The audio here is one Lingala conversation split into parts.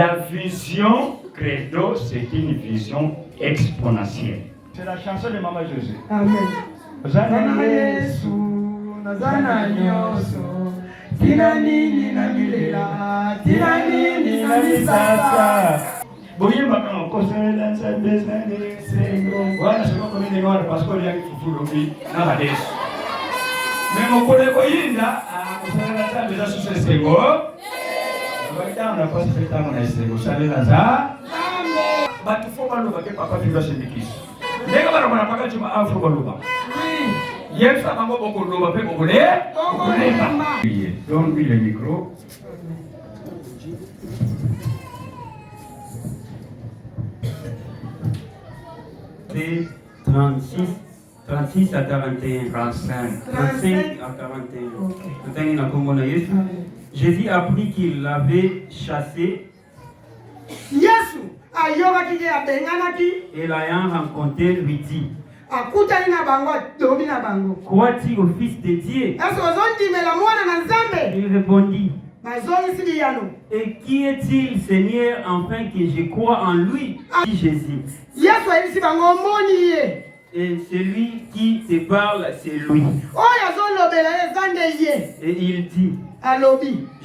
La vision credo, c'est une vision exponentielle. C'est la chanson de Maman José. Amen. Zana Yesu, Nazana Nyoso, Tinani na milela, Tinani na misasa. Boyemba kama kosela nzabeza sengo. Wana sema kwa nini ngora passport yake fufuroki na badesu. Memo kole koyinda kosela nzabeza suse sengo. Baita na pasi feta na sengo salela za. Amen. Batu fo baluba ke papa tuba semikiso. Ndeka bana bana paka chuma afro baluba. Oui. Yemsa bango boko luba pe boko le. Donne lui le micro. C'est 36 à 41. 35 à 41. Jésus a appris qu'il l'avait chassé. Et l'ayant rencontré, lui dit: crois-tu au Fils de Dieu? Il répondit: et qui est-il, Seigneur, afin que je croie en lui? Dit Jésus: et celui qui te parle, c'est lui. Et il dit: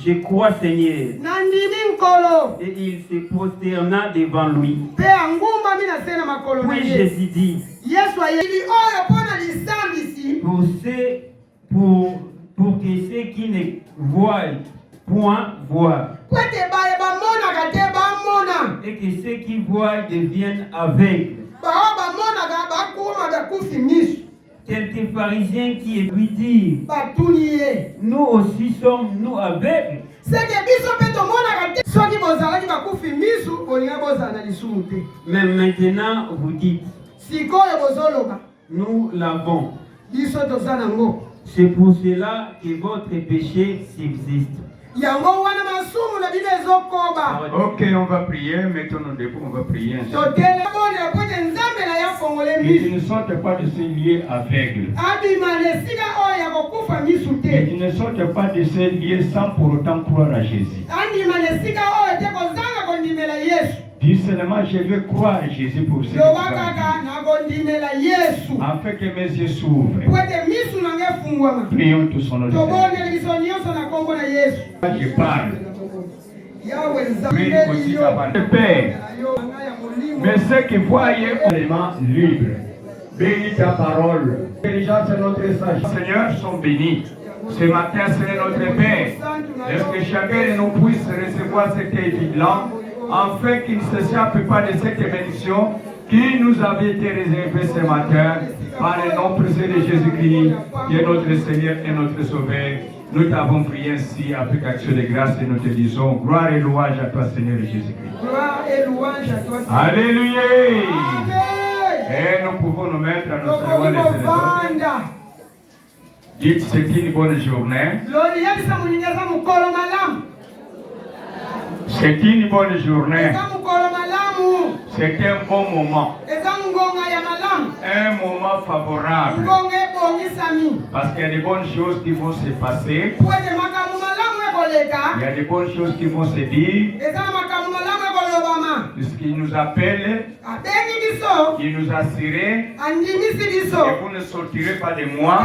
je crois, Seigneur. Et il se prosterna devant lui. Puis Jésus dit: pour que ceux qui ne voient point voient, et que ceux qui voient deviennent aveugles. Quelques pharisiens qui lui disent: nous aussi sommes-nous aveugles? Mais maintenant vous dites: nous l'avons. C'est pour cela que votre péché subsiste. Ok, on va prier. Mettons-nous debout, on va prier. Et tu ne sortes pas de ces lieux aveugles. Et tu ne sortes pas de ces lieux sans pour autant croire à Jésus. Dis seulement: je veux croire à Jésus pour ce afin que mes yeux s'ouvrent. Prions tous en notre Seigneur. Je parle. Père, mais ceux qui voyaient vraiment libres. Bénis ta parole. L'intelligence et notre sagesse, Seigneur, sont bénis. Ce matin, c'est notre Père. Est-ce que chacun de nous puisse recevoir cet évident, afin qu'il ne s'échappe pas de cette bénédiction qui nous avait été réservée ce matin par le nom précieux de Jésus-Christ, qui est notre Seigneur et notre Sauveur. Nous t'avons prié ainsi avec action de grâce et nous te disons: gloire et louange à toi, Seigneur Jésus-Christ. Gloire et louange à toi, Seigneur. Alléluia. Amen. Et nous pouvons nous mettre à nos saluer les autres. Dites: c'est une bonne journée. C'est une bonne journée. C'est un bon moment. Un moment favorable. Parce qu'il y a des bonnes choses qui vont se passer. Il y a des bonnes choses qui vont se dire. Puisqu'il nous appelle, il nous assurait, et vous ne sortirez pas de moi.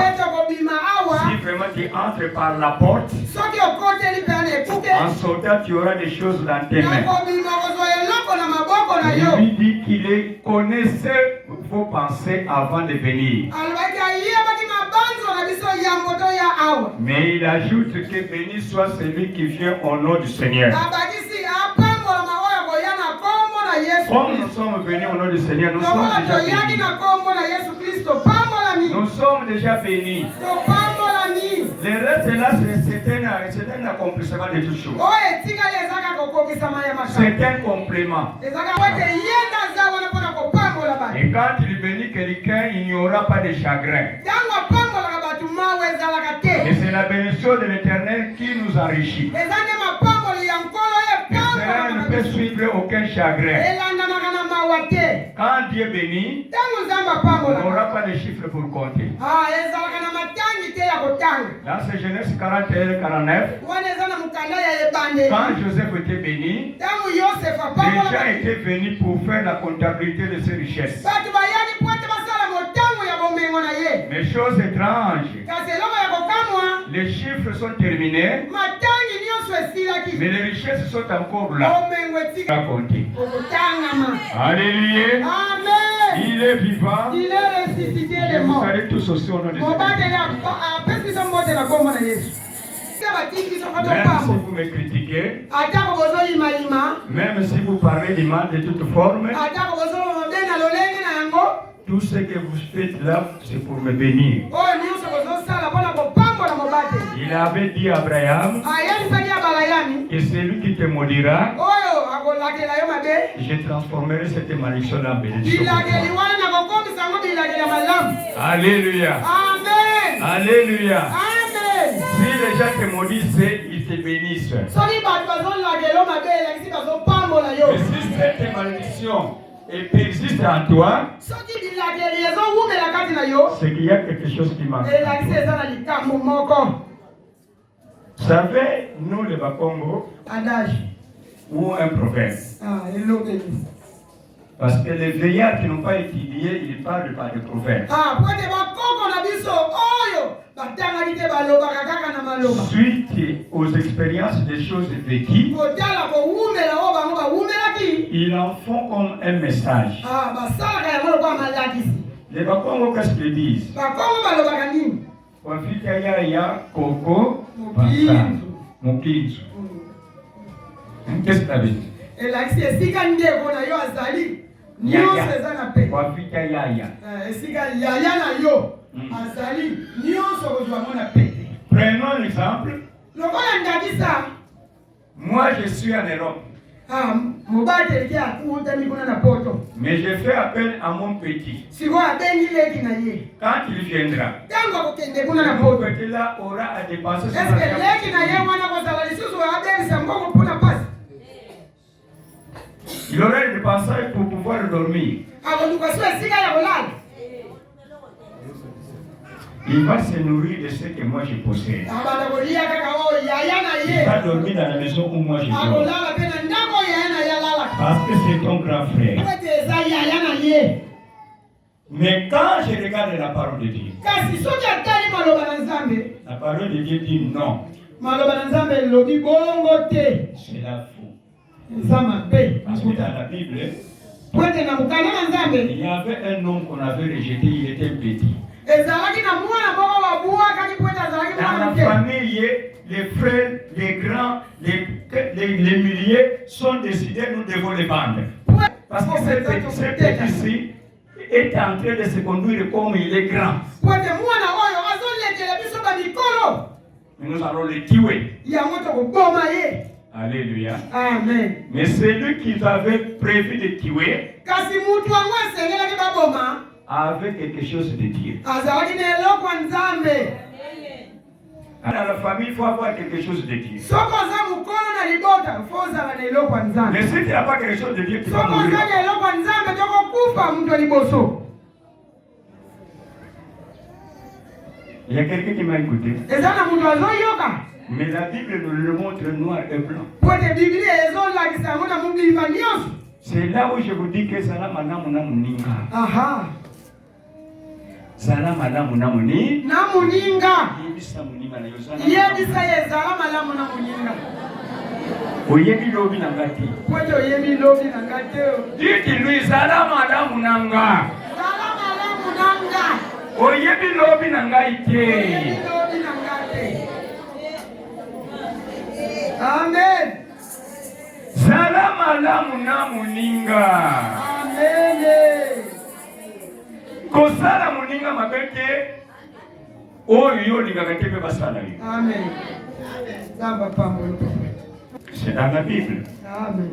Si vraiment tu entres par la porte, en sortant tu auras des choses dans tes mains. Il lui dit qu'il connaissait vos pensées avant de venir. Mais il ajoute que béni soit celui qui vient au nom du Seigneur. Comme nous sommes venus au nom du Seigneur, nous sommes déjà bénis. Nous sommes déjà bénis. Le reste là, c'est un accomplissement de toutes choses. C'est un complément. Et quand il bénit quelqu'un, il n'y aura pas de chagrin. Et c'est la bénédiction de l'Éternel qui nous enrichit. Et cela ne peut suivre aucun chagrin. Quand Dieu bénit, on n'aura pas de chiffres pour compter. Dans ce Genèse 41-49, quand Joseph était béni, Les gens étaient venus pour faire la comptabilité de ces richesses. Mais chose étrange, les chiffres sont terminés, mais les richesses sont encore là. Racontez. Alléluia. Il est vivant. Il est ressuscité des Vous morts. allez tous aussi au nom de Jésus. Même si vous me critiquez, même si vous parlez du mal de toute forme, tout ce que vous faites là, c'est pour me bénir. Il avait dit à Abraham que c'est lui qui te maudira. Je transformerai cette malédiction en bénédiction. Alléluia. Amen. Alléluia. Amen. Si les gens te maudissent, ils te bénissent. Et si cette malédiction persiste en toi, c'est qu'il y a quelque chose qui manque. Vous savez, nous les Bakongo, ou un proverbe. Parce que les vieillards qui n'ont pas étudié, ils ne parlent pas de proverbe. Suite aux expériences des choses vécues, ils en font comme un message. Les Bakongo, qu'est-ce qu'ils disent? Koko, Mokinzu. Qu'est-ce que ça veut dire? Prenons l'exemple. Moi, je suis en Europe. Mais je fais appel à mon petit. Quand il viendra, mon petit là aura à dépenser son argent. Il aura des dépenses pour pouvoir dormir. Il va se nourrir de ce que moi je possède. Il va dormir dans la maison où moi je dors. Parce que c'est ton grand frère. Mais quand je regarde la parole de Dieu, la parole de Dieu dit non. C'est la fou. Parce que dans la Bible, il y avait un homme qu'on avait rejeté, il était petit. Dans la famille, les frères, les grands, les milliers sont décidés, nous devons les vendre. Parce que ce petit-ci est en train de se conduire comme il est grand. Mais nous allons le tuer. Alléluia. Amen. Mais celui qu'ils avaient prévu de tuer avait quelque chose de Dieu. Dans la famille, il faut avoir quelque chose de Dieu. Mais si tu n'as pas quelque chose de Dieu, tu vas mourir. Il y a quelqu'un qui m'a écouté. Mais la Bible nous le montre noir et blanc. C'est là où je vous dis que Zala Manamu Namuninga. Aha. Zala Manamu Namuni. Namuninga. Yebisa Munima na Yosana. Yebisa ye Zala Manamu Namuninga. Oyebi lobi nangati. Pwete oyebi lobi nangati. Dites-lui Zala Manamu Nanga. Zala Manamu Nanga. Oyebi lobi nangati. Oyebi lobi nangati. Amen. Zala Malamu Namuninga. Amen. Kosala Muninga mabete. Oyo lingakate pe basala yo. Amen. C'est dans la Bible. Amen.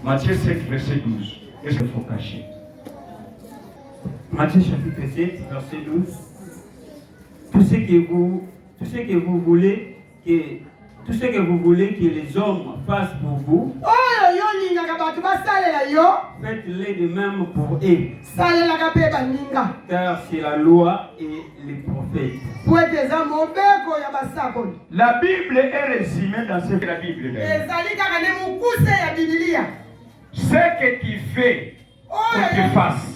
Matthieu 7, verset 12. Qu'est-ce qu'il faut cacher? Matthieu chapitre 7, verset 12. Tout ce que vous voulez que les hommes fassent pour vous, faites-les de même pour eux. Car c'est la loi et les prophètes. La Bible est résumée dans ce que la Bible dit. Ce que tu fais, que tu fasses,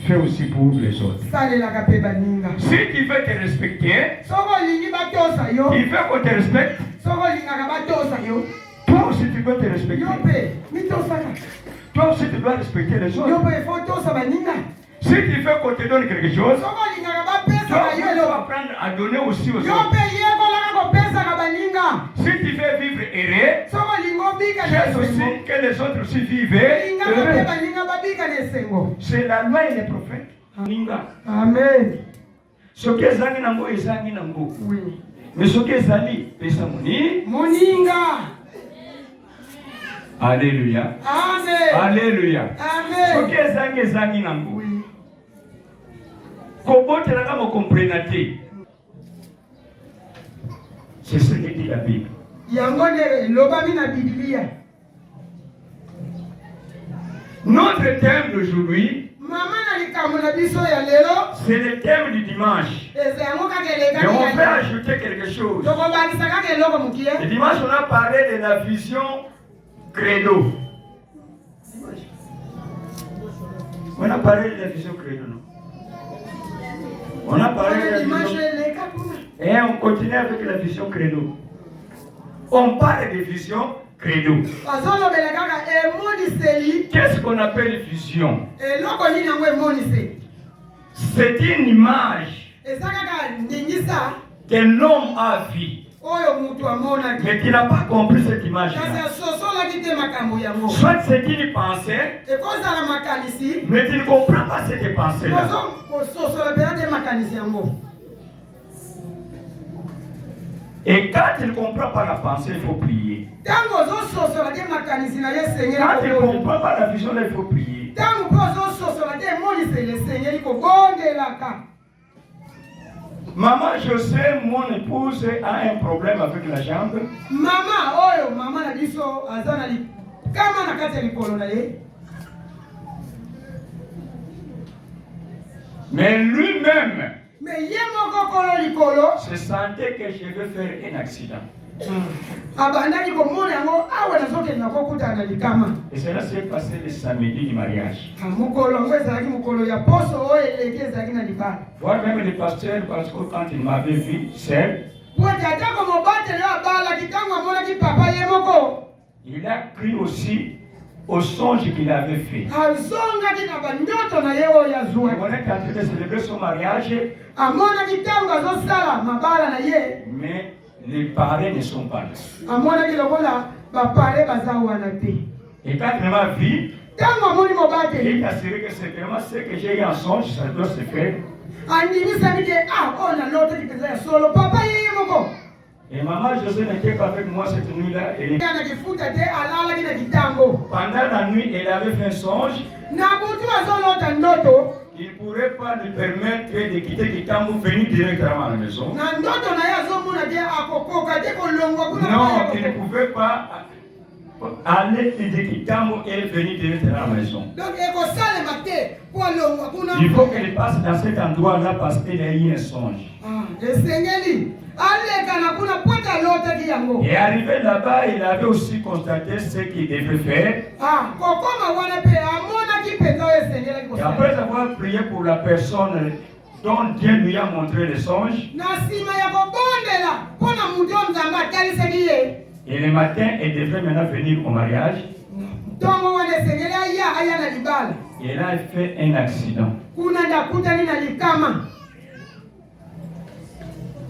fais aussi pour les autres. Si tu veux te respecter, il faut qu'on te respecte. Toi aussi tu veux te respecter. Toi aussi tu dois respecter les autres. Si tu veux qu'on te donne quelque chose, tu dois apprendre à donner aussi aux autres. Si tu veux vivre heureux, cherche aussi que les autres aussi vivent heureux. C'est la loi et les prophètes. Amen. Ce que ezangi nango ezangi nango. Mais ce que ezali pesa Moninga. Alléluia. Amen. Alléluia. Amen. Ce que ezangi ezangi nango. Kobotelanga mo comprenate. C'est ce que dit la Bible. Notre thème d'aujourd'hui, c'est le thème du dimanche. Et on peut ajouter quelque chose. Le dimanche, on a parlé de la vision credo. On a parlé de la vision credo, non? On a parlé de la vision. Et on continue avec la vision credo. On parle de vision credo. Qu'est-ce qu'on appelle vision? C'est une image qu'un homme a vue, mais qui n'a pas compris cette image-là. Soit c'est une pensée, mais tu ne comprends pas cette pensée-là. Et quand il ne comprend pas la pensée, il faut prier. Quand il ne comprend pas la vision, il faut prier. Maman, je sais, mon épouse a un problème avec la jambe. Mais lui-même se sentait que je vais faire un accident. Et cela s'est passé le samedi du mariage. Voir même le pasteur, parce que quand il m'avait vu seul, il a cru aussi au songe qu'il avait fait. On est en train de célébrer son mariage, mais les parents ne sont pas là. Et quand il m'a vu, il a assuré que c'est vraiment ce que j'ai eu en songe, ça doit se faire. Et maman José n'était pas avec moi cette nuit-là. Pendant la nuit, elle avait fait un songe. Il ne pourrait pas lui permettre de quitter Kitambo, venir directement à la maison. Non, il ne pouvait pas aller de Kitambo et venir directement à la maison. Il faut qu'elle passe dans cet endroit-là parce qu'elle a eu un songe. Et arrivé là-bas, il avait aussi constaté ce qu'il devait faire. Et après avoir prié pour la personne dont Dieu lui a montré le songe, et le matin, elle devait maintenant venir au mariage. Et là, elle fait un accident.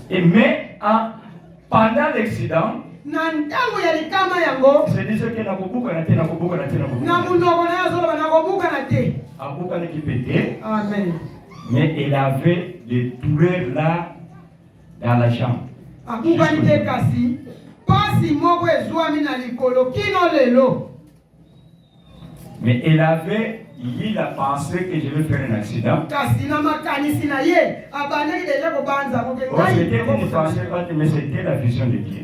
Et mais pendant l'accident, c'est disait que mais elle avait des douleurs là dans la jambe. Mais elle avait il a pensé que je vais faire un accident. Oh, c'était une pensée, mais c'était la vision de Dieu.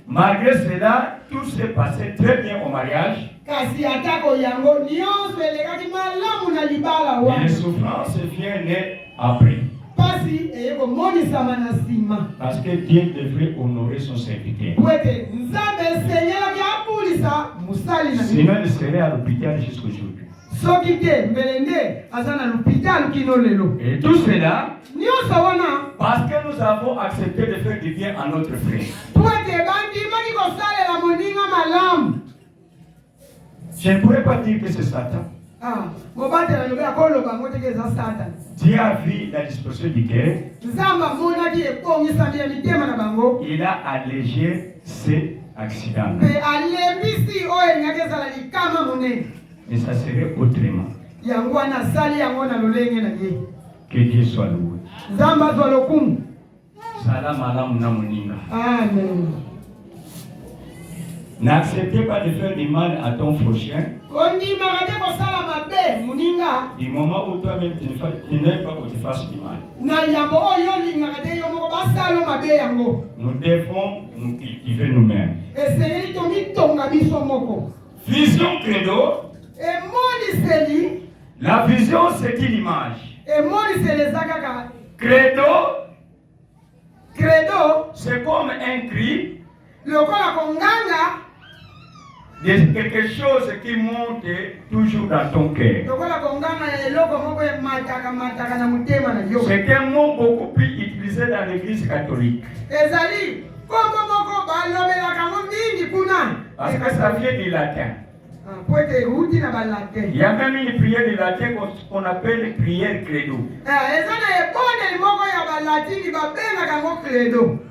Malgré cela, tout s'est passé très bien au mariage. Et les souffrances viennent après. Parce que Dieu devrait honorer son serviteur. Sinon, il serait à l'hôpital jusqu'aujourd'hui. Et tout cela, parce que nous avons accepté de faire du bien à notre frère. Je ne pourrais pas dire que c'est Satan. Dieu a vu la disposition du cœur. Il a allégé ces accidents. Mais ça serait autrement. Que Dieu soit loué. Salam alam namuninga. Amen. N'acceptez pas de faire du mal à ton prochain. Du moment où toi-même tu n'aimes pas que tu fasses du mal. Nous devons nous cultiver nous-mêmes. Vision credo. La vision c'est une image. Credo c'est comme un cri. De quelque chose qui monte toujours dans ton cœur. C'est un mot beaucoup plus utilisé dans l'église catholique. Parce que ça vient du latin. Il y a même une prière du latin qu'on appelle prière credo.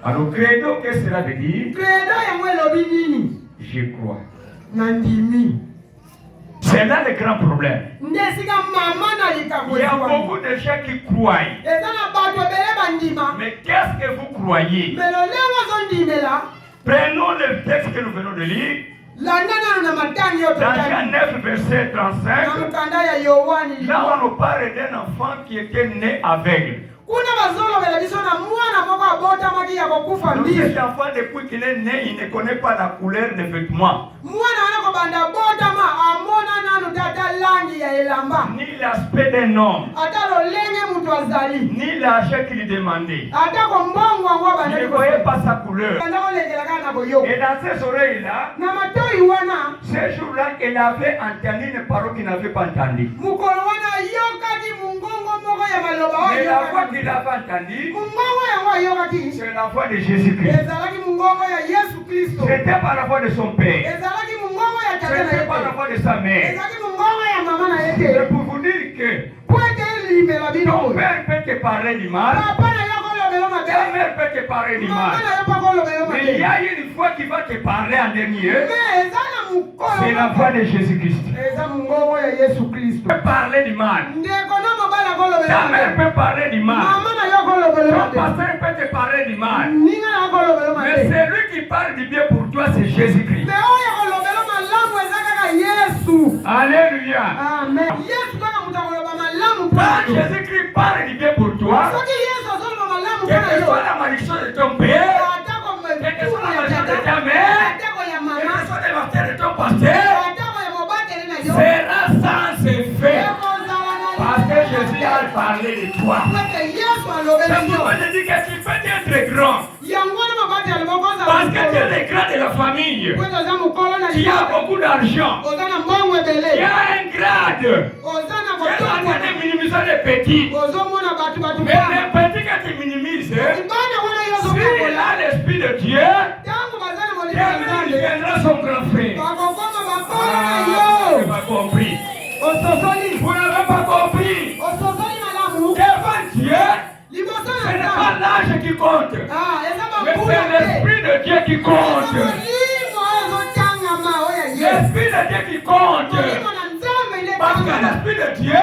Alors credo, qu'est-ce que cela veut dire? Je crois. C'est là le grand problème. Il y a beaucoup de gens qui croient. Mais qu'est-ce que vous croyez? Prenons le texte que nous venons de lire. Dans Jean 9, verset 35. Là, on nous parle d'un enfant qui était né aveugle. Donc cet enfant, depuis qu'il est né, il ne connaît pas la couleur des vêtements. Ni l'aspect d'un homme. Ni l'argent qu'il demandait. Il ne voyait pas sa couleur. Et dans ces oreilles-là, ce jour-là, il avait entendu une parole qu'il n'avait pas entendue. Mais la voix qu'il avait entendue, c'est la voix de Jésus-Christ. C'était pas la voix de son père. C'était pas la voix de sa mère. C'est pour vous dire que ton père peut te parler du mal. Ta mère peut te parler du mal. Mais il y a une fois qui va te parler en dernier. C'est la voix de Jésus-Christ. Tu peux parler du mal. Ta mère peut parler du mal. Ton pasteur peut te parler du mal. Mais celui qui parle du bien pour toi, c'est Jésus-Christ. Alléluia. Amen. Quand Jésus-Christ parle du bien pour toi, quelle que soit la malédiction de ton père, quelle que soit la malédiction de ta mère, quelle que soit la malédiction de ton pasteur, sera sans effet. Parce que Jésus a parlé de toi. C'est pourquoi je dis que tu peux être grand. Parce que tu es le grand de la famille. Tu as beaucoup d'argent. Tu as un grade. Tu es en train de minimiser les petits. Mais les petits que tu minimises, s'il a l'esprit de Dieu, il deviendra son grand frère. Vous n'avez pas compris. Vous n'avez pas compris. Devant Dieu, ce n'est pas l'âge qui compte, mais c'est l'esprit de Dieu qui compte. L'esprit de Dieu qui compte. Parce que l'esprit de Dieu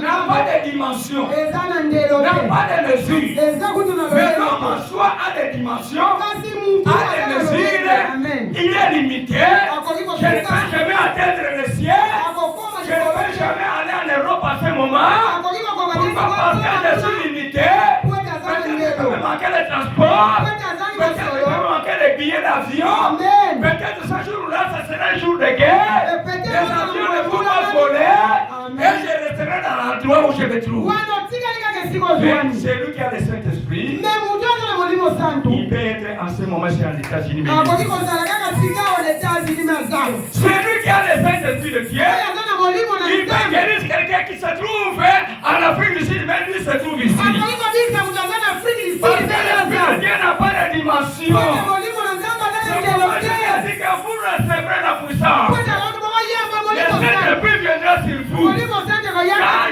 n'a pas de dimension, n'a pas de mesure. Mais l'homme en soi a des dimensions des mesures, il est limité. Je ne peux jamais atteindre le ciel. Je ne peux jamais aller en Europe à ce moment. Pourquoi? Parce que je suis limité. Peut-être que je vais manquer le transport. Peut-être que je vais manquer les billets d'avion. Peut-être ce jour-là, ce sera un jour de guerre. Les avions ne vont pas voler. Et je resterai dans l'endroit où je me trouve. Mais c'est lui qui a le Saint-Esprit. Il peut être en ce moment chez les États-Unis. C'est lui qui a le Saint-Esprit de Dieu. Il peut guérir quelqu'un qui se trouve en Afrique du Sud, même lui se trouve ici. Parce que l'Esprit de Dieu n'a pas de dimension. C'est pourquoi je dis que vous recevrez la puissance. Le Saint-Esprit viendra sur vous. Quand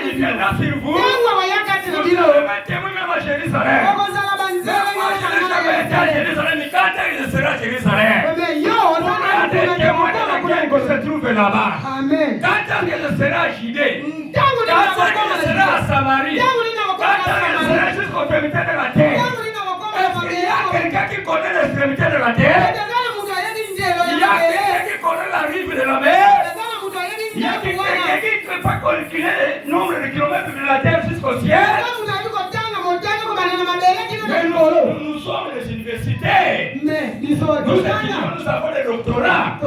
il viendra sur vous, vous serez témoins même à Jérusalem. Moi, je n'ai jamais été à Jérusalem, mais quand je serai à Jérusalem, vous serez des témoins de la guerre qui se trouve là-bas. Quand je serai à Judée, quand je serai à Samarie, quand je serai jusqu'aux extrémités de la terre, est-ce qu'il y a quelqu'un qui connaît l'extrémité de la terre? Il y a quelqu'un qui connaît la rive de la mer? Il y a quelqu'un qui ne peut pas calculer le nombre de kilomètres de la terre jusqu'au ciel? Mais nous sommes des universités. Nous avons des doctorats.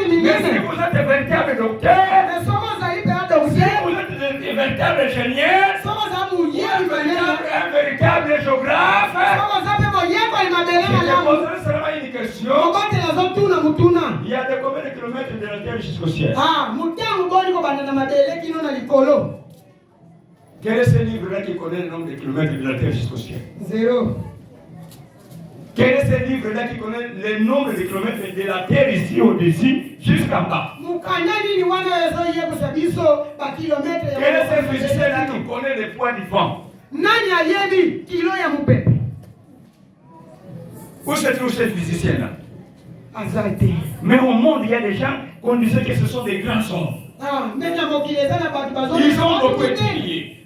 Mais si vous êtes des véritables docteurs, si vous êtes des véritables ingénieurs, un véritable géographe, je te poserai seulement une question. Il y a de combien de kilomètres de la terre jusqu'au ciel? Quel est ce livre-là qui connaît le nombre de kilomètres de la terre jusqu'au ciel? 0. Quel est ce livre-là qui connaît le nombre de kilomètres de la terre ici au-dessus jusqu'en bas? Quel est ce physicien-là qui connaît le poids du vent? Où se trouve ce physicien-là? Mais au monde, il y a des gens qu'on disait que ce sont des grands hommes. Ils ont beaucoup étudié.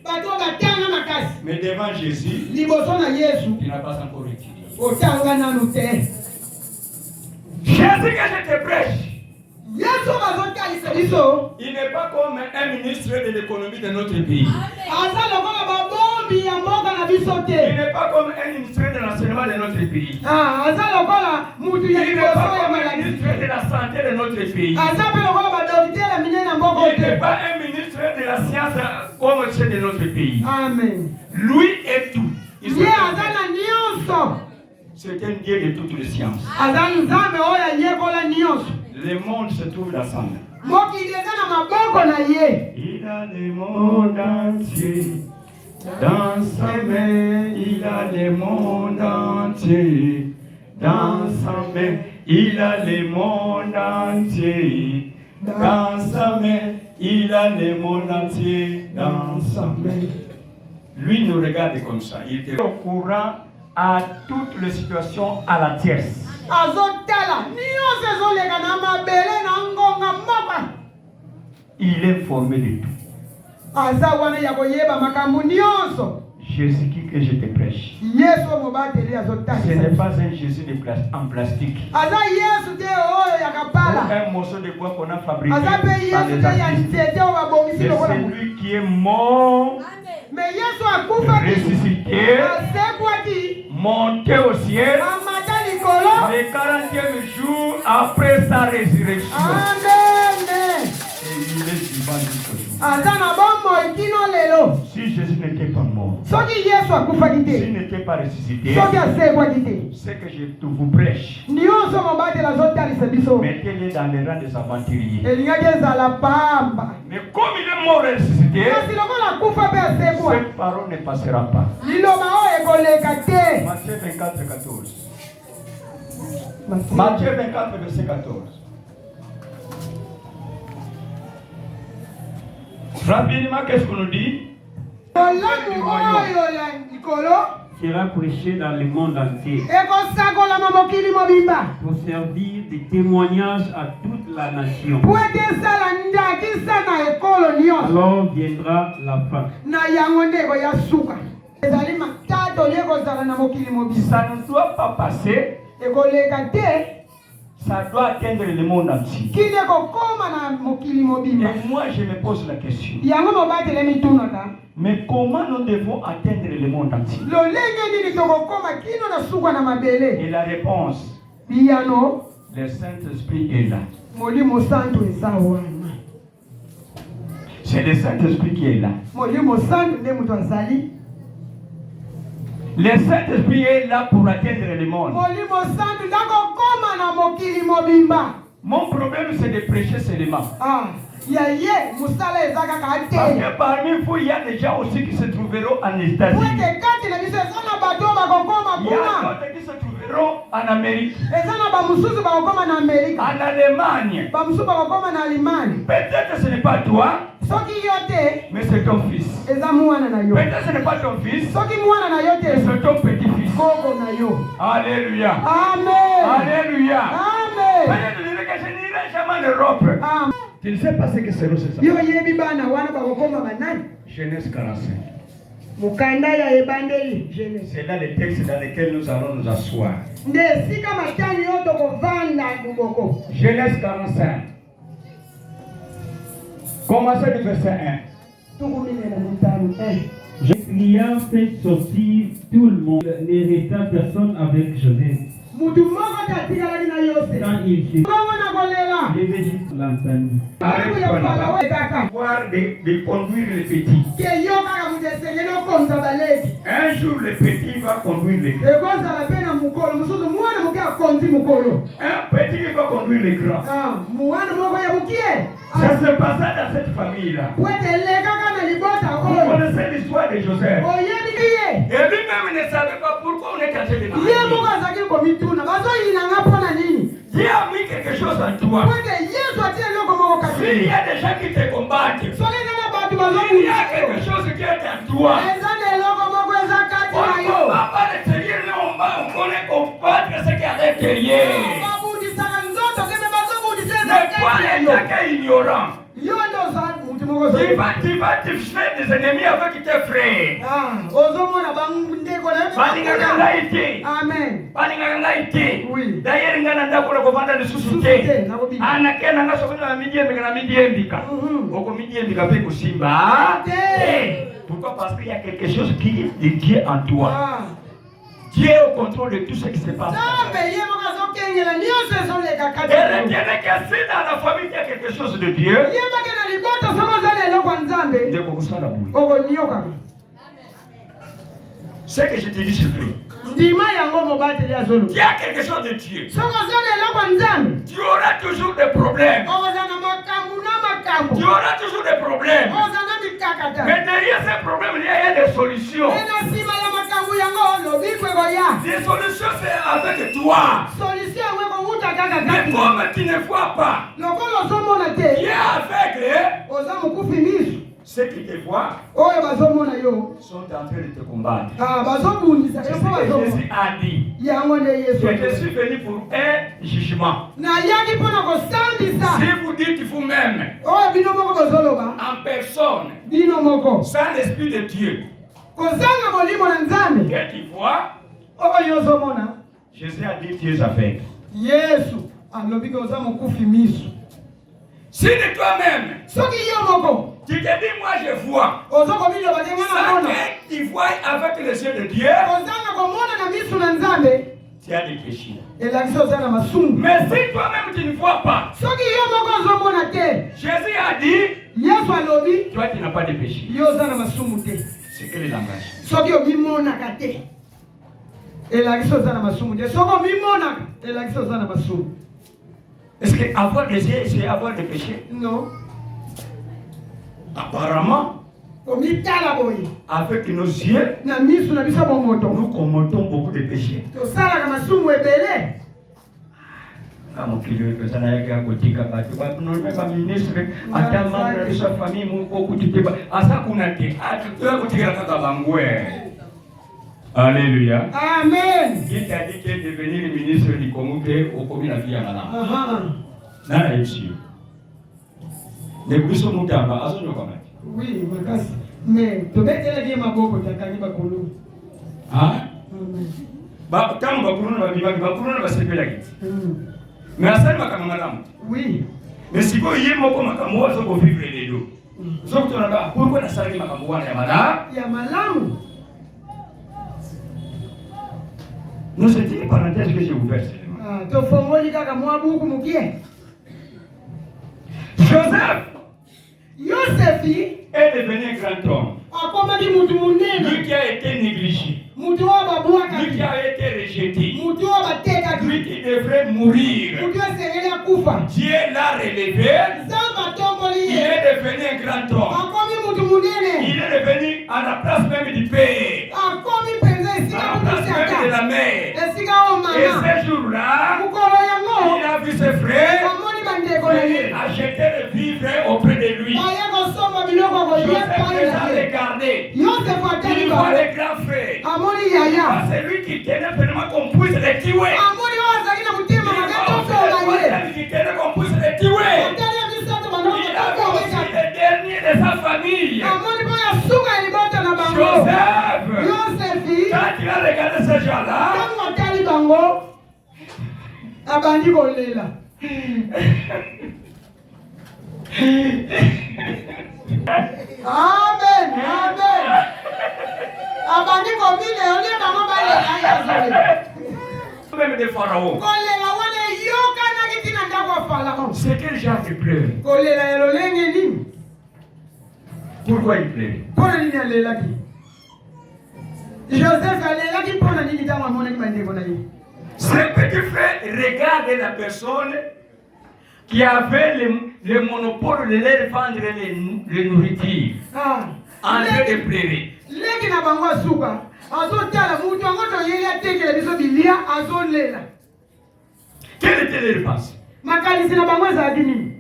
Mais devant Jésus, il n'a pas encore étudié. Jésus, que je te prêche, il n'est pas comme un ministre de l'économie de notre pays. Il n'est pas comme un ministre de l'enseignement de notre pays. Il n'est pas comme un ministre de la santé de notre pays. Il n'est pas un ministre de la science comme ceux de notre pays. Amen. Lui est tout. C'est un Dieu de toutes les sciences. Le monde se trouve ensemble. Il a le monde entier dans sa main. Il a le monde entier dans sa main. Il a le monde entier dans sa main. Il a le monde entier dans sa main. Lui nous regarde comme ça. Il est au courant à toutes les situations à la tierce. Il est formé de tout. Jésus que je te prêche, ce n'est pas un Jésus en plastique. Un morceau de bois qu'on a fabriqué par les artistes. C'est celui qui est mort, ressuscité, monté au ciel, le 40e jour après sa résurrection. Et il est vivant jusqu'au jour. Si Jésus n'était pas mort, s'il n'était pas ressuscité, ce que je vous prêche, mettez-les dans les rangs des aventuriers. Mais comme il est mort et ressuscité, cette parole ne passera pas. Matthieu 24, 14. Matthieu 24, verset 14. Rapidement, qu'est-ce qu'on nous dit? Sera prêché dans le monde entier pour servir de témoignage à toute la nation. Alors viendra la fin. Ça ne doit pas passer ça doit atteindre le monde entier. Et moi, je me pose la question. Mais comment nous devons atteindre le monde entier? Et la réponse, le Saint-Esprit est là. C'est le Saint-Esprit qui est là. Le Saint-Esprit est là pour atteindre le monde. Mon problème, c'est de prêcher seulement. Parce que parmi vous, il y a des gens aussi qui se trouveront en États-Unis. Il y a d'autres qui se trouveront en Amérique, en Allemagne. Peut-être ce n'est pas toi, mais c'est ton fils. Peut-être ce n'est pas ton fils, mais c'est ton petit-fils. Alléluia. Amen. Alléluia. Amen. Peut-être que je n'irai jamais en Europe. Tu ne sais pas ce que c'est ça. Genèse 45. C'est là le texte dans lequel nous allons nous asseoir. Genèse 45. Commencez du verset 1. L'ayant fait sortir tout le monde, ne resta personne avec Joseph. Quand il s'est l'Égypte l'entendit. Voir de conduire les petits. Un jour, le petit va conduire les grands. Un petit va conduire les grands. Ça se passait dans cette famille-là. Vous connaissez l'histoire de Joseph. Et lui-même ne savait pas pourquoi on est caché dedans. Dieu a mis quelque chose en toi. S'il y a des gens qui te combattent, il y a quelque chose qui est en toi. On ne combat pas l'extérieur, mais on connaît combattre ce qui est à l'intérieur. Ne pas les ignorant. Tu vas te faire des ennemis avec tes frères. Amen. Oui. D'ailleurs, il y a un peu de souci. Pourquoi? Parce qu'il y a quelque chose qui est de Dieu en toi. Dieu est au contrôle de tout ce qui se passe. Et retenez que si dans la famille il y a quelque chose de Dieu, ce que je te dis, c'est vrai. Il y a quelque chose de Dieu. Tu auras toujours des problèmes. Tu auras toujours des problèmes. Mais derrière ces problèmes, il y a des solutions. Les solutions, c'est avec toi. Mais comme tu ne vois pas, qui est aveugle, ceux qui te voient sont en train de te combattre. C'est ce que Jésus a dit. Je suis venu pour un jugement. Si vous dites vous-même, en personne, sans l'Esprit de Dieu, que tu vois, Jésus a dit tu es aveugle. Si de toi-même, tu te dis moi je vois, sans que tu vois avec les yeux de Dieu, tu as des péchés. Mais si toi-même tu ne vois pas, Jésus a dit, toi tu n'as pas de péché. C'est quel est le langage? Est-ce qu'avoir des yeux, c'est avoir des péchés? Non. Apparemment, avec nos yeux, nous commettons beaucoup de péchés. Alléluia. Amen. Qui t'a dit que devenir ministre du Congo au commun la vie à la oui, mais tu mets la vie à ma boque, tu as ah? Ba tangu bakuruna babimaki bakuruna basepela kiti. Mais asali makambo malamu. Oui. Mais siko ye moko makambo wazo ko vivre les deux. Zoko tonaka pourquoi na sali makambo wana ya malamu? Ya malamu. Non, c'est une parenthèse que j'ai ouverte. Ah, to fongoli kaka mwa buku mukie. Joseph Yosefi est devenu un grand homme. akomaki mutu munene. Lui qui a été négligé. Mutu wa babwaka. Lui qui a été rejeté. Mutu wa bateka. Lui qui devrait mourir. Mutu wa sengeli akufa. Dieu l'a relevé. Zamba tomboli. Il est devenu un grand homme. Akomi mutu munene. Il est devenu à la place même du père. Akomi penza À esika la place même de kutusaka. la mère. Esika o Et mama. ce jour-là, Mukolo yango. il a vu ses frères. Amoni bandeko na Et ye. il a jeté le vivre auprès de lui. Baye kosomba biloko koye Joseph paye les na a ye. regardés. Yosefu atali Il voit bango. les grands frères. Amoni yaya. C'est lui qui tenait vraiment qu'on puisse les tuer. Amoni oyo azalaki na motema mabe tofola ye. C'est lui qui tenait qu'on puisse les tuer. Atali ya misato banoko Il avait tofola aussi ye. le dernier de sa famille. Amoni boya suka ya libota na bango. Joseph. Yosefi. Quand il a regardé ces gens-là, Ntango atali bango. Abandi kolela. Amen. Amen. Abandi komile ole bango balela yazole. même des pharaons. Kolela wana yoka na kitina ndako ya Pharaon. C'est quel genre de pleurs? Kolela ya lolenge nini? Pourquoi il pleure? Pona nini alelaki? Joseph alelaki pona nini tango amonaki bandeko na ye? Ce petit frère regarde la personne qui avait le monopole de leur vendre les nourritures en train de pleurer. Leki na bango asuka. Azotala mutu ango toyeli atekele biso bilia azolela. Quelle était leur réponse? Makalisi na bango ezalaki nini?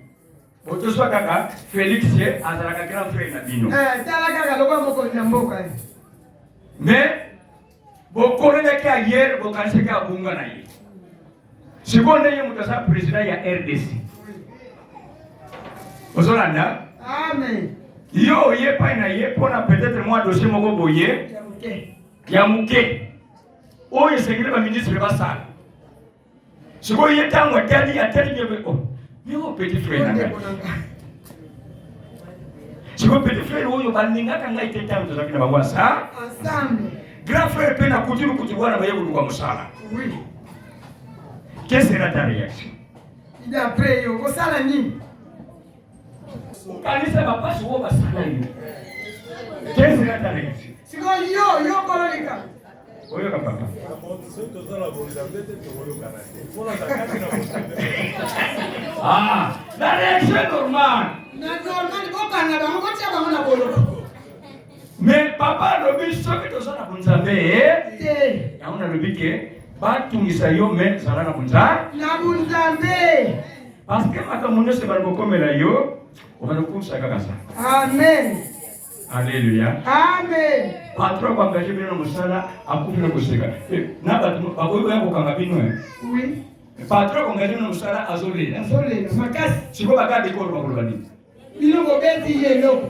Otoswa kaka Félix azalaka grand frère na bino. Tala kaka lokola mokonzi ya mboka ye. Mais bokolelaki ayer bokanisaki abunga na ye. Sikoyo nde ye moto aza président ya RDC. Ozolanda? Amen. Yo oye epai na ye mpona peut-être mwa dossier moko boye ya moke oyo esengeli baministre basala. Sikoyo ye ntango atali nyebe yo petit frère na ngai. Sikoyo petit frère oyo balingaka ngai te ntango tozalaki na bango asa Ensemble. grand frère mpe na kuti wana baye koluka mosala. Oui. Quelle sera ta réaction? D'après yo, kosala nini? Kanisa bapasi oyo basala yo. Quelle sera ta réaction? Siko yo kololika. Oyoka papa. Ah, la réaction est normale. Na normal okanga bango kotia bango na boloko. Mais papa lobi soki tozala bunzambe Te. yaona lobi ke batungisa yo me zala na bunza Na bunzambe. parce que makambo nyonso balokomela yo obalokumisa kaka sa. Amen. Alléluia. Amen. Patron bangaje bino musala akufi na kuseka. Na batu bakoyo ya kokanga bino. Oui. Patron bangaje bino musala azolela. Azolela makasi. Siko bakade ko bakolo bani. Biloko beti yeloko.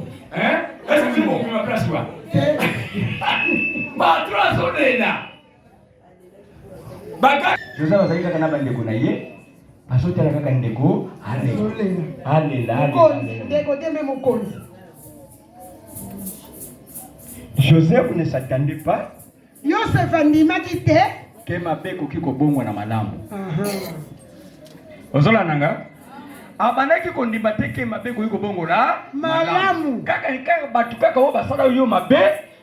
Est-ce que tu m'as pris ma place quoi? Patron azolela. Baka Joseph azalika kana bandeko na ye. Azotela kaka ndeko alela. Ndeko tembe mokonzi. Joseph ne s'attendait pas Yosef andimaki te que mabe koki kobongwa na malamu. Ozola nanga abanaki kondima te ke mabe koki kobongwa na malamu. Kaka batu kaka o basala yo mabe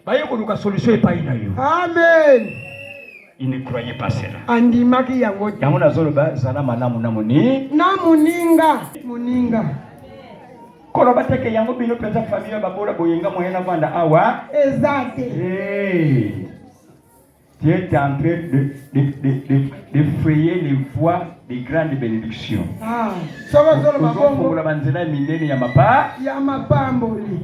baye koluka solution epai na yo. Amen. Il ne croyait pas cela. Andimaki yango. Yango nazoloba zala malamu na moni. Na muninga. Kono bateke yango bino penza famille babola boyenga moyen na vanda awa. Exacte. Tu es en train de frayer les voies des grandes bénédictions. Soko mabongo. La banzela minene ya mapa. Ya mapamboli.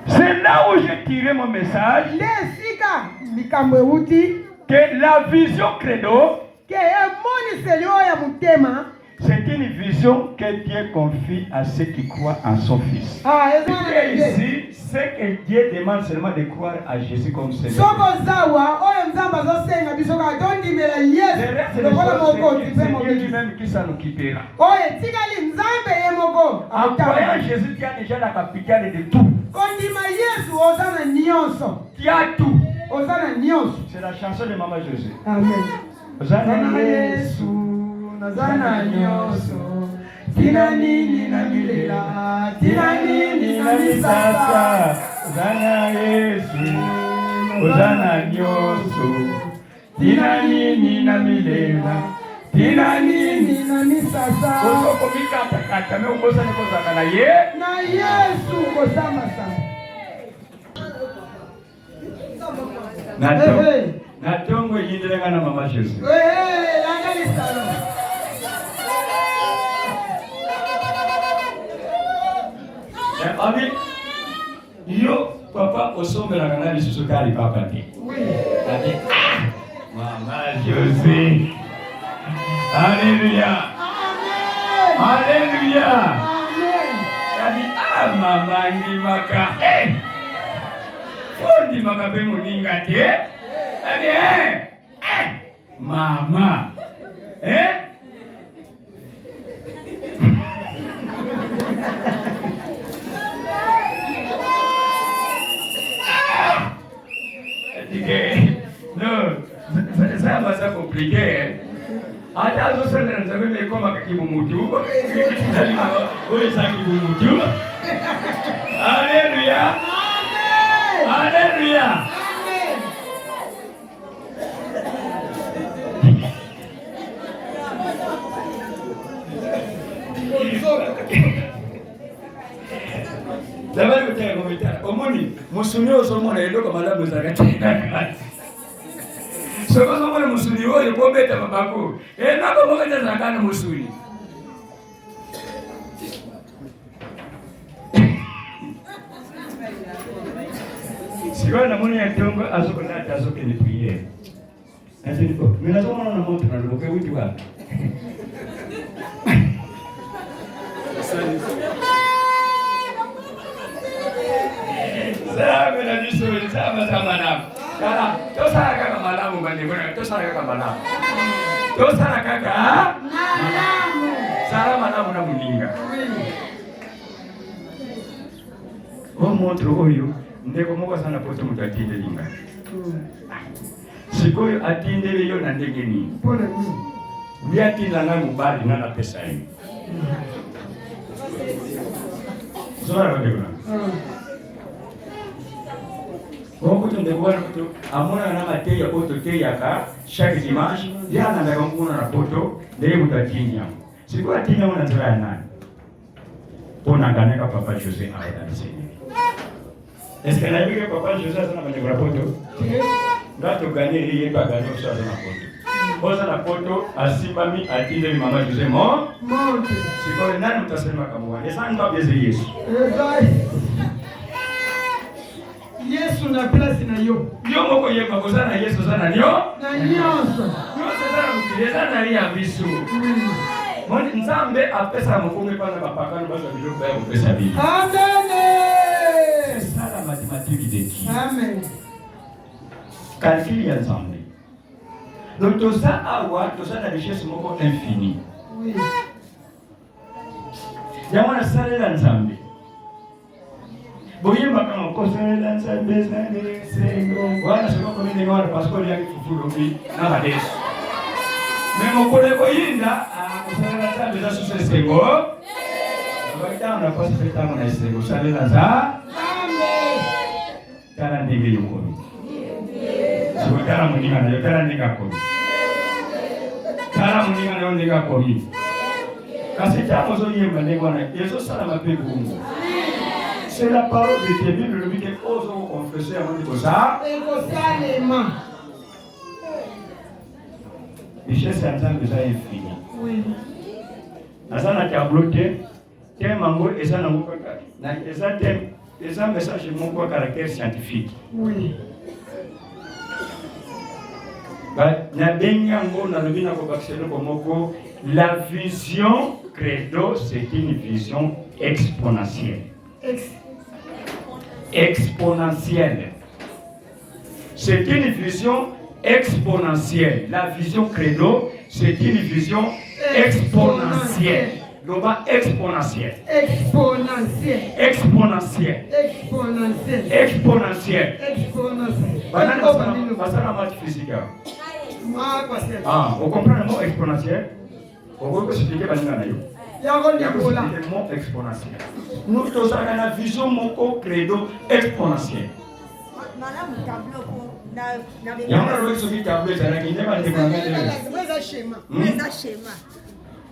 C'est là où j'ai tiré mon message. Lesika likambo euti Que la vision credo. Que emoniseli oyo ya mutema. C'est une vision que Dieu confie à ceux qui croient en son Fils. Ici, c'est que Dieu demande seulement de croire à Jésus comme Seigneur. Soko zawa, oyo nzamba zosenga bisoka tondimela Yesu. Le reste des Lokola choses, moko c'est tipe Dieu mobili. lui-même qui s'en occupera. Oye tikali nzambe ye moko. En croyant Jésus, tu as déjà la capitale de tout. Kondima Yesu ozana nyonso. Tu as tout. Ozana nyonso. C'est la chanson de Maman Jésus. Amen. Ozana Yesu, nazana nyonso. Tina nini na milela, tina nini na misasa. Ozana Yesu, Ozana nyonso. Tina nini na milela, tina nini na misasa. Osoko mikata kata me ukosa nikozana na ye. Na Yesu kozama sana. Na tongo yindelenga na Mama Jésus. Angali sana. Abi, yo papa osombela kana lisusu kali papa te. Abi, Mama Jésus. Alléluia. Amen. Alléluia. Amen. Abi, mama ndimaka. Fundi maka pe muninga te. Abi, mama. Non, ça va ça compliqué. Hata zosenga nzabe mekoma kakibumutu. Kakibumutu. Alléluia. Amen. Alléluia. Amen. D'abord, vous avez commenté. Omoni, musuni osomona eloko malamu zakati. Soko somona musuni oyo kobeta babako. Nako mokata zakana musuni. Siwa na moni ya tongo azoko na azoko ni prier. Azini ko, mimi nasoma na moto na loke wuti wa. Sabe na diso sama sama na. Kala, to sara kaka malamu bande bona, to sara kaka malamu. To sara kaka Malamu. sara malamu na muninga. O moto oyo ndeko moko sana poto mutatinde linga. Sikoyo atindele yo na ndege nini? Pole mimi. Ndiatinda nga mubali na pesa hii. Sora wabegona. Beaucoup de voir amona na mateya auto teyaka chaque dimanche yana na ngona na poto ndeye mutatinya. Sikuwa tinya una nzira nani? Pona ganeka papa José aida nsenye. Est-ce que la vie papa José sana kwenye kwa poto? Ngato gane ile pa gane kwa sana poto. Boza na poto asimami atinde mama José mo. Monte. Sikuwa nani mtasema kama wale. Sasa ngabeze Yesu. Yesu na place na yo. Yo moko yeba kozana Yesu sana nyo. Na nyonso. Nyonso sana mukileza na ya bisu. Moni nzambe apesa mukungu pana bapakano baza biloko ya kupesa bibi. Amen. C'est ça la mathématique de Dieu. Amen. Calcul ya nzambe. Donc tout ça awa, tout ça la richesse moko infinie. Oui. Yamana salela nzambe. Boyemba kama kosalela nzambe zane sengo. Wana sema kwa nini ngora passport ya kifufulo bi na badesu. Memo kole boyinda kosalela nzambe za suse sengo. Baita na passport tamu na sengo salela za. Amen. Kana ndege yuko. Sio kana muninga na kana ndega ko. Kana muninga na ndega ko. Kasi chamo zo yemba ndego na Yesu sala mapepo Mungu. C'est la parole de Dieu. Bible le dit que osons confesser avant de ça. Égosalement. Richesse ya nzambe eza infini. Oui. Aza na tableau te, te mango eza na moko na eza te, eza message moko à caractère scientifique. Oui. Ba na benyango na lobina ko bakiselo ko moko la vision credo c'est une vision exponentielle. exponentielle. C'est une vision exponentielle. La vision credo, c'est une vision exponentielle. Le bas exponentielle. Exponentielle. Exponentielle. Exponentielle. Exponentielle. Exponentielle. Passez la maths physique. Ah, pasteur. Ah, vous comprenez le mot exponentiel? Vous pouvez expliquer le mot exponentiel. Nous tous avons la vision mon credo exponentielle. Il y a un tableau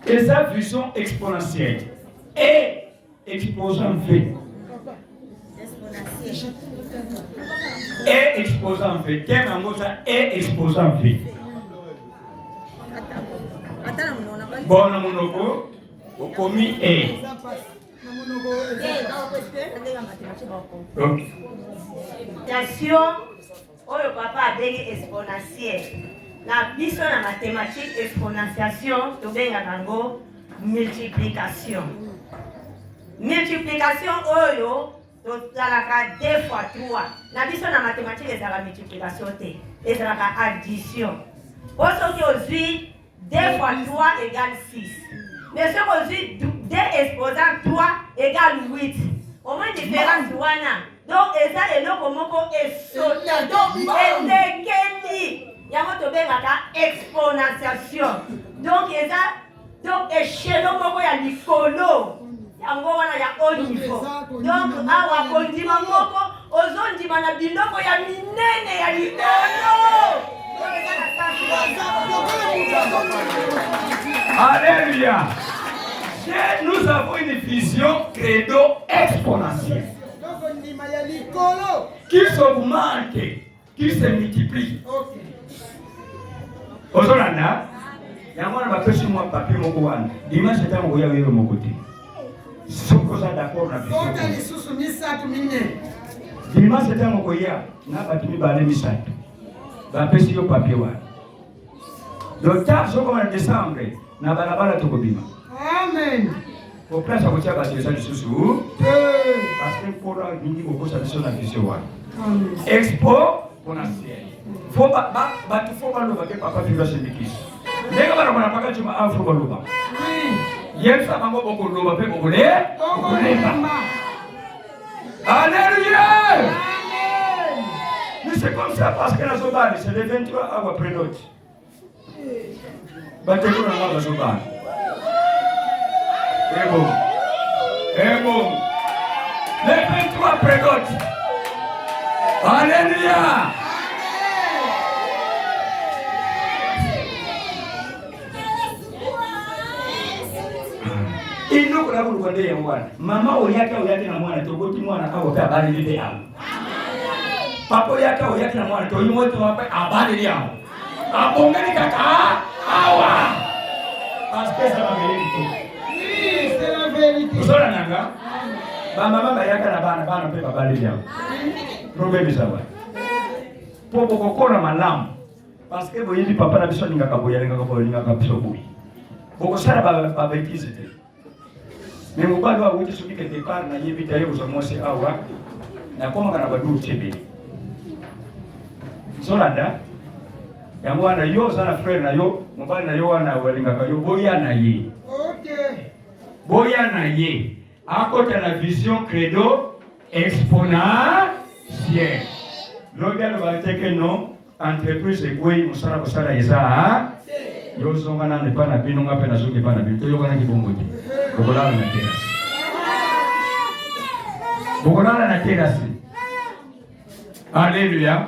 et sa vision exponentielle est exposant V. Et exposant V. Quel est exposant V? Bon, monoko, au commis est. Station, le papa a béni exponentielle. La biso na mathématique exponentiation, to benga nango multiplication. Multiplication oyo, to talaka 2 fois 3. La biso na mathématique est la multiplication te. Et c'est la addition. Aujourd'hui, 2 fois 3 égale 6. Mais ce qu'aujourd'hui, 2 exposant 3 égale 8. Au moins différence douana. Donc, ça est là comme est sauté. Donc, et yango tobengaka exponentiation. Donc eza donc échelon moko ya likolo yango wana ya haut niveau. Donc awa kondima moko ozondima na biloko ya minene ya likolo. Alléluia. Nous avons une vision credo exponentielle qui s'augmente, qui se multiplie. Ozolanda, yamwana bapesi moi papier moko wana. Dimanche temps ngoya wewe mokote. Soko za d'accord na vision. Kota lisusu misatu minene. Dimanche temps ngoya na batimi bale misatu. Bapesi yo papier wana. Le temps soko en décembre na balabala tokobima. Amen. Au place à kotia ba ça lisusu. Parce que pour la nini boko sa vision na vision wana. Amen. Expo ponasiel. Faut pas le baquet papa tu vas se méquer. Les gars on a pas tu m'as afro baloba. Oui. Hier ça m'a beaucoup de loba pe beaucoup de. Alléluia. Amen. Mais c'est comme ça parce que la zobane c'est les 23 heures après l'autre. Battez-vous dans la zobane. Et bon. Et bon. Les 23 après l'autre. Alléluia. Ino kuna kulukande ya mwana. Mama oyake na mwana togoti mwana awo pe abali lile yao. Papa oyake na mwana to yimoto wape abali yao. Abongeni kaka awa. Parce que ça va venir tout. Oui, c'est la vérité. Usola nanga. Mama yake na bana pe abali yao. Problème ça va. Popo kokona malamu. Parce que boyeli papa na biso ninga kaboya ninga kabiso boyi. Boko sala ba bêtise te. Mais mon père doit vous dire que quelque part na yebita yo so mosi awa na koma kana badu chebe. Solanda ya mwana yo sana frère na yo mobali na yo wana walinga ka yo boya na ye. OK. Boya na ye. Akota na vision credo exponentielle. L'organe va dire que non entreprise quoi musala musala eza yo zonga na ne pa na bino ngape na zonga pa na bino yo kana kibongote. Bokolala na terasi. Bokolala na terasi. Alléluia.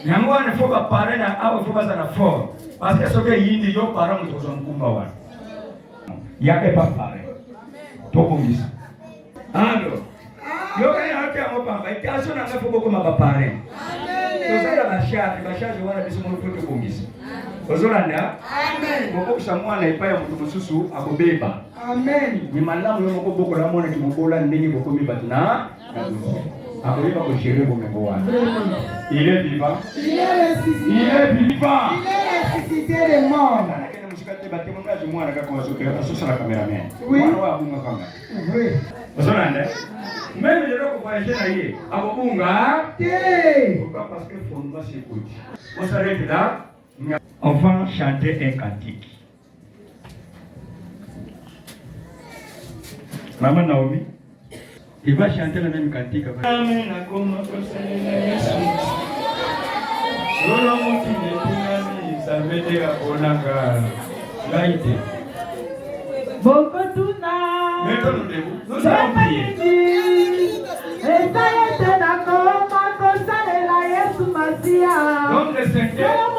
Yango wana faut ba parler na awa faut ba na fort. Parce que soke yindi yo para mu tozo mkumba wana. Yake pa parler. Toko ngisa. Ando. Yo kana haki ya mopamba. Ikaso na ngapo boko ma ba parler. Tozala bashari wana biso mu poto kongisa. Ozolanda? Amen. Moko kusamwana ipaya mtu mususu akobeba. Amen. Ni malamu yo moko boko la mona kibokola ndenge boko mibatu na akobeba ko chérie bo meko wana. Il est vivant. Il est ressuscité. Il est vivant. Il est ressuscité des morts. Nakene musikate batemo ngaji mwana kako wasokera asusa la cameraman. Oui. Mwana wa bunga kama. Oui. Ozolanda? Même les gens qui voyagent là, à Bobunga, pourquoi? Parce que le fondement s'écoute. On s'arrête là. On va chanter un cantique. Maman Naomi, il va chanter le même cantique. Amen. Nous allons prier. Donc le Seigneur,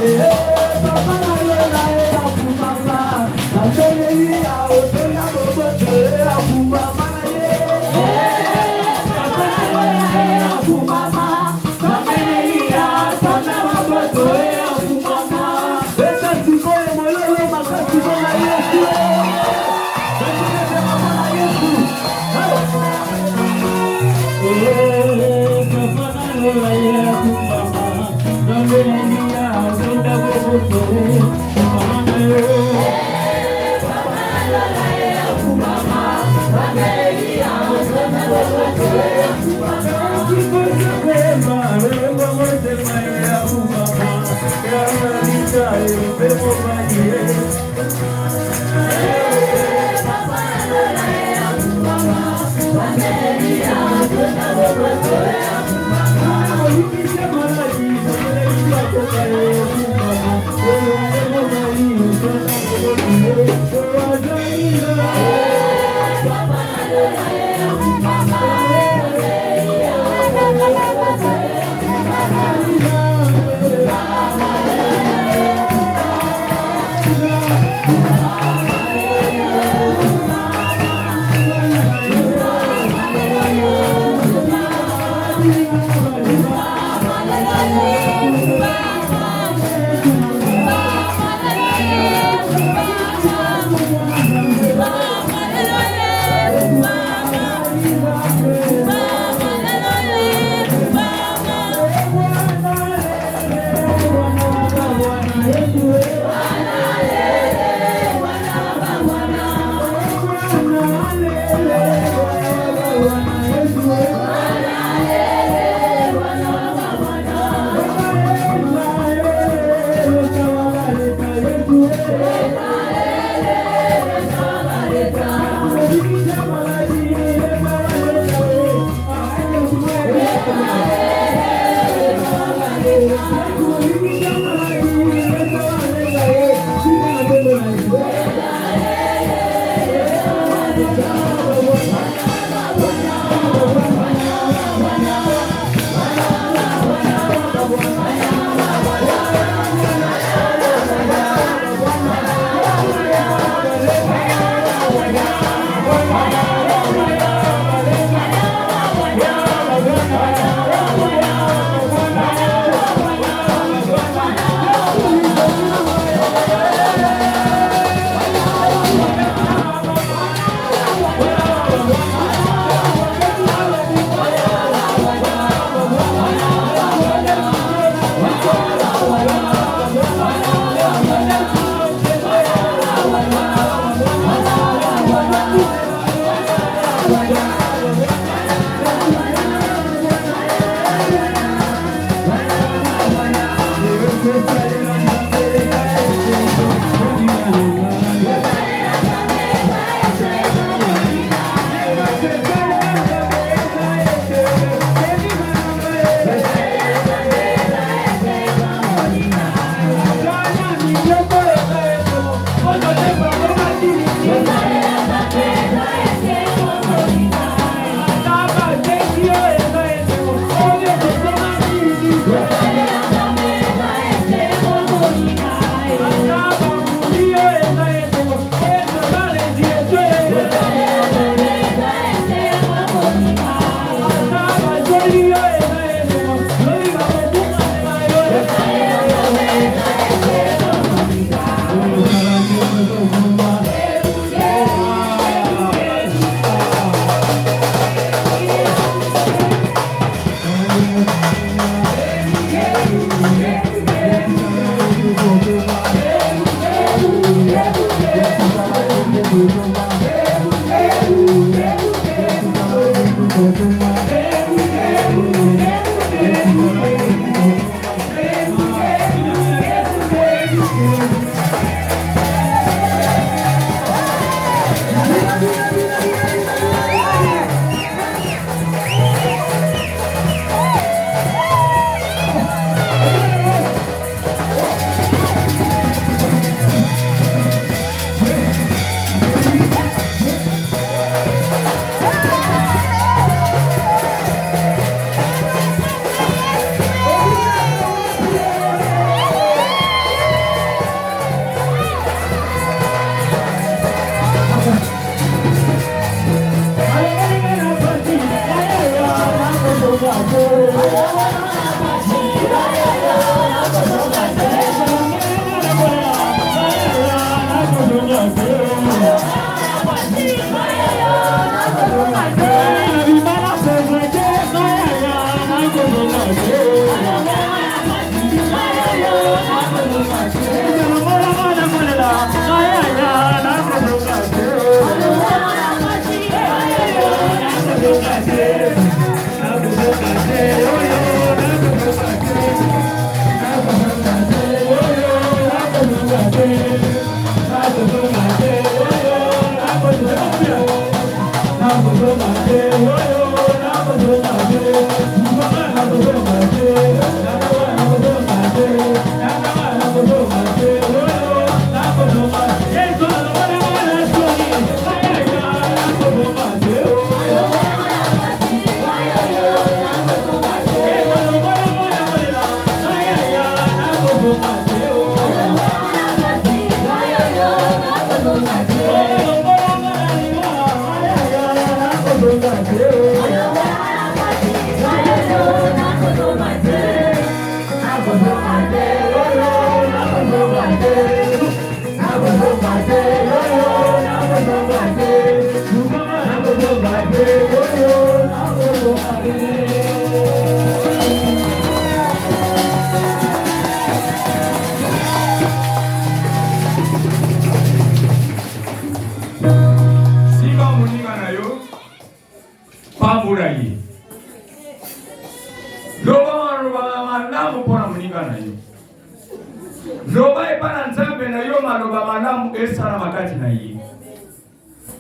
Yeah.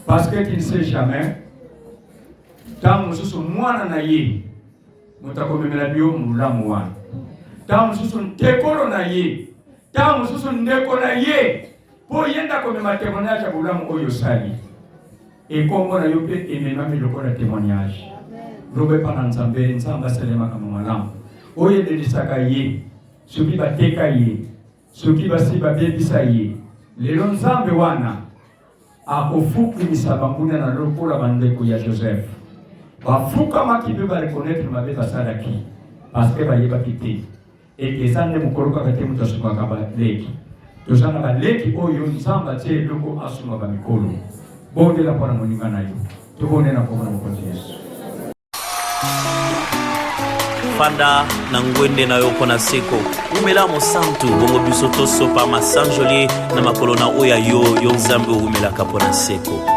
Parce que tu ne sais jamais, tant que tu mwana na ye, mutakomemela bio mulamu wana. Tant que tu tekolo na ye, tant que tu ndeko na ye, po yenda komema témoignage ya bulamu oyo sali. Et kongo na yo pe emema miloko na témoignage. Robe pa na nzambe, nzamba selema kama malamu. Oye delisaka ye, soki bateka ye, soki basi babebisa ye. Lelo nzambe wana akofukimisa banguna na lokola bandeko ya Joseph. Bafuka makibe ba reconnaître mabe basalaki parce que bayeba kite. Et ezande mukoroka kate mutasuka kaba leki. Tozana ba leki oyo nzamba tie loko asuma ba mikolo. Bonde la pona moninga na yo. Tubone na kwa mkono Yesu. Fanda na ngwende na yo pona seko umela mosantu bongo biso toso pa masanjoli na makolo na oya yo nzambe umela kapona seko.